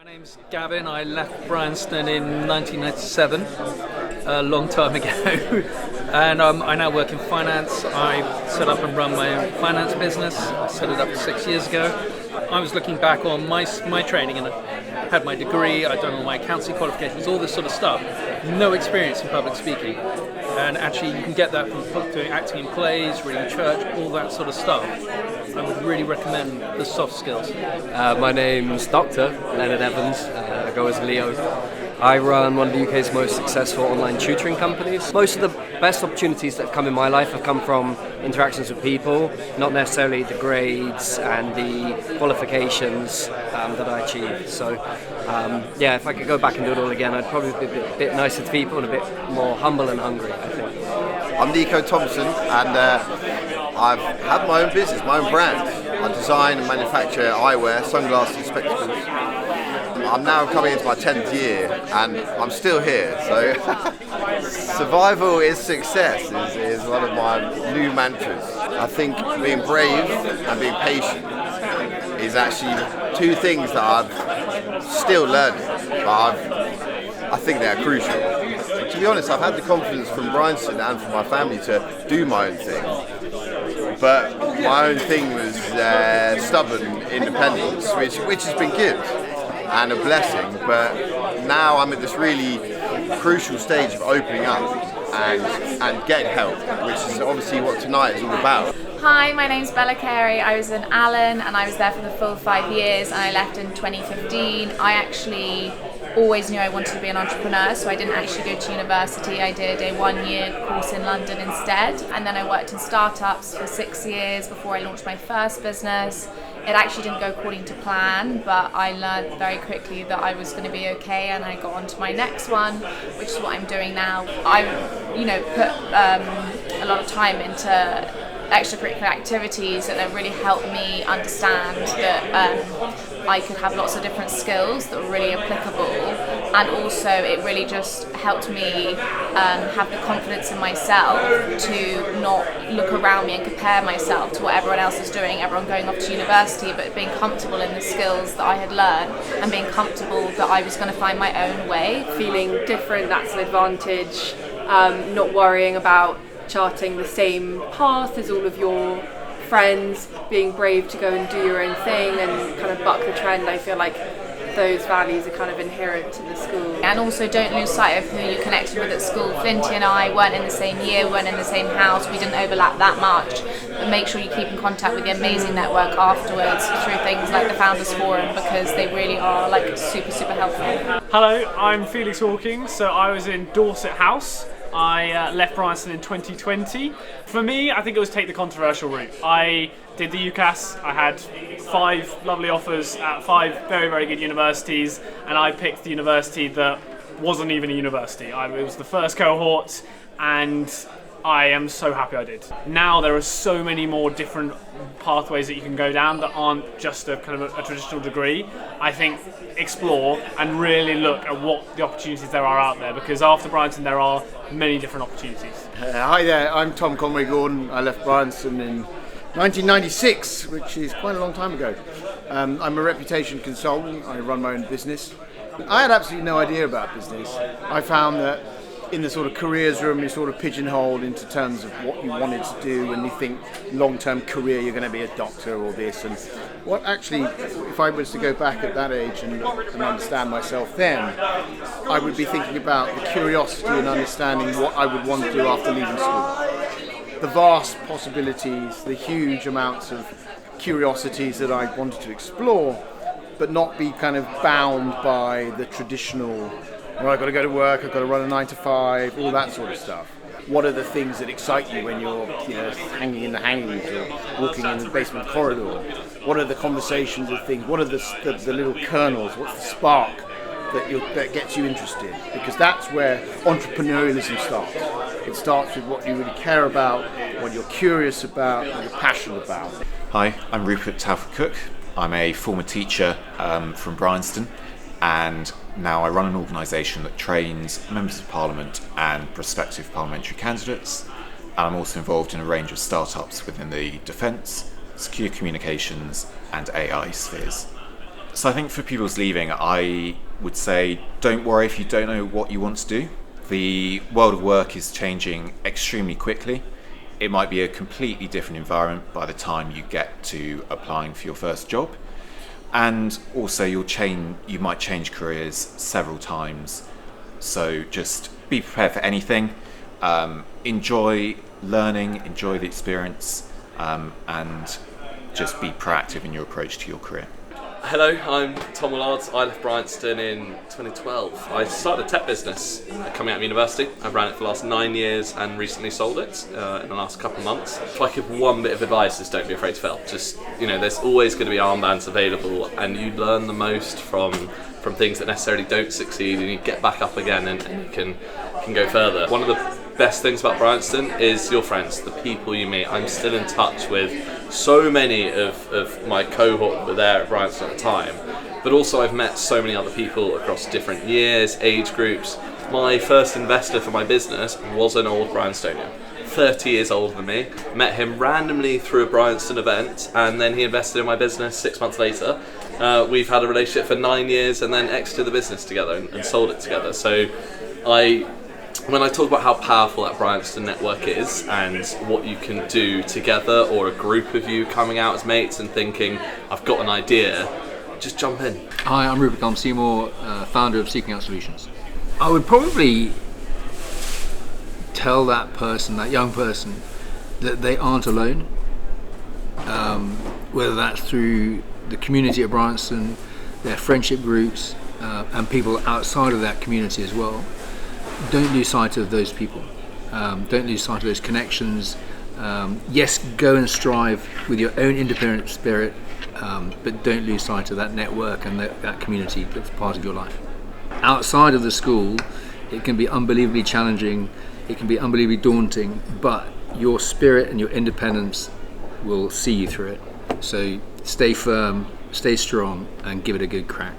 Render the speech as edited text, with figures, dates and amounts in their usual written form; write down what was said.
My name's Gavin. I left Bryanston in 1997, a long time ago, and I now work in finance. I set up and run my own finance business. I set it up 6 years ago. I was looking back on my training, and I had my degree, I'd done all my accounting qualifications, all this sort of stuff. No experience in public speaking, and actually you can get that from doing acting in plays, reading church, all that sort of stuff. I would really recommend the soft skills. My name's Dr. Leonard Evans. I go as Leo. I run one of the UK's most successful online tutoring companies. Most of the best opportunities that have come in my life have come from interactions with people, not necessarily the grades and the qualifications that I achieved. So, if I could go back and do it all again, I'd probably be a bit nicer to people and a bit more humble and hungry, I think. I'm Nico Thompson, and I've had my own business, my own brand. I design and manufacture eyewear, sunglasses and spectacles. I'm now coming into my 10th year and I'm still here, so survival is success is one of my new mantras. I think being brave and being patient is actually two things that I'm still learning, but I think they're crucial. To be honest, I've had the confidence from Bryanston and from my family to do my own thing. But my own thing was stubborn independence, which has been good and a blessing. But now I'm at this really crucial stage of opening up and getting help, which is obviously what tonight is all about. Hi, my name's Bella Carey. I was in Allen and I was there for the full 5 years, and I left in 2015. I actually always knew I wanted to be an entrepreneur, so I didn't actually go to university. I did a 1-year course in London instead, and then I worked in startups for 6 years before I launched my first business. It actually didn't go according to plan, but I learned very quickly that I was going to be okay, and I got on to my next one, which is what I'm doing now. I put a lot of time into extracurricular activities that have really helped me understand that I could have lots of different skills that were really applicable, and also it really just helped me have the confidence in myself to not look around me and compare myself to what everyone else is doing, everyone going off to university, but being comfortable in the skills that I had learned and being comfortable that I was going to find my own way. Feeling different, that's an advantage. Not worrying about charting the same path as all of your friends, being brave to go and do your own thing and kind of buck the trend. I feel like those values are kind of inherent to the school. And also don't lose sight of who you connected with at school. Flinty and I weren't in the same year, weren't in the same house, we didn't overlap that much, but make sure you keep in contact with the amazing network afterwards through things like the Founders Forum, because they really are super helpful. Hello, I'm Felix Hawking. So I was in Dorset House. I left Bryanston in 2020. For me, I think it was take the controversial route. I did the UCAS. I had 5 lovely offers at 5 very, very good universities, and I picked the university that wasn't even a university. It was the first cohort, and I am so happy I did. Now there are so many more different pathways that you can go down that aren't just a kind of a traditional degree. I think explore and really look at what the opportunities there are out there, because after Bryanston there are many different opportunities. Hi there, I'm Tom Conway Gordon. I left Bryanston in 1996, which is quite a long time ago. I'm a reputation consultant. I run my own business. I had absolutely no idea about business. I found that in the sort of careers room, you're sort of pigeonholed into terms of what you wanted to do, and you think long-term career, you're going to be a doctor or this. And what actually, if I was to go back at that age and understand myself then, I would be thinking about the curiosity and understanding what I would want to do after leaving school. The vast possibilities, the huge amounts of curiosities that I wanted to explore, but not be kind of bound by the traditional, I've got to go to work, I've got to run a 9 to 5, all that sort of stuff. What are the things that excite you when you're hanging in the hangings or walking in the basement corridor? What are the conversations of things? What are the little kernels? What's the spark that gets you interested? Because that's where entrepreneurialism starts. It starts with what you really care about, what you're curious about, what you're passionate about. Hi, I'm Rupert Talford-Cook. I'm a former teacher from Bryanston, and now I run an organisation that trains members of Parliament and prospective parliamentary candidates. And I'm also involved in a range of startups within the defence, secure communications and AI spheres. So I think for people's leaving, I would say don't worry if you don't know what you want to do. The world of work is changing extremely quickly. It might be a completely different environment by the time you get to applying for your first job. And also you might change careers several times. So just be prepared for anything. Enjoy learning, enjoy the experience, and just be proactive in your approach to your career. Hello, I'm Tom Willard. I left Bryanston in 2012. I started a tech business coming out of university. I've ran it for the last 9 years and recently sold it in the last couple of months. If I give one bit of advice, is don't be afraid to fail. Just, there's always going to be armbands available, and you learn the most from things that necessarily don't succeed, and you get back up again and you can go further. One of the best things about Bryanston is your friends, the people you meet. I'm still in touch with so many of my cohort that were there at Bryanston at the time, but also I've met so many other people across different years, age groups. My first investor for my business was an Old Bryanstonian, 30 years older than me. Met him randomly through a Bryanston event, and then he invested in my business 6 months later. We've had a relationship for 9 years and then exited the business together and sold it together. So when I talk about how powerful that Bryanston network is and what you can do together, or a group of you coming out as mates and thinking, I've got an idea, just jump in. Hi, I'm Rupert Seymour, founder of Seeking Out Solutions. I would probably tell that young person, that they aren't alone, whether that's through the community at Bryanston, their friendship groups, and people outside of that community as well. Don't lose sight of those people. Don't lose sight of those connections. Yes, go and strive with your own independent spirit, but don't lose sight of that network and that community that's part of your life. Outside of the school, it can be unbelievably challenging, it can be unbelievably daunting, but your spirit and your independence will see you through it. So stay firm, stay strong, and give it a good crack.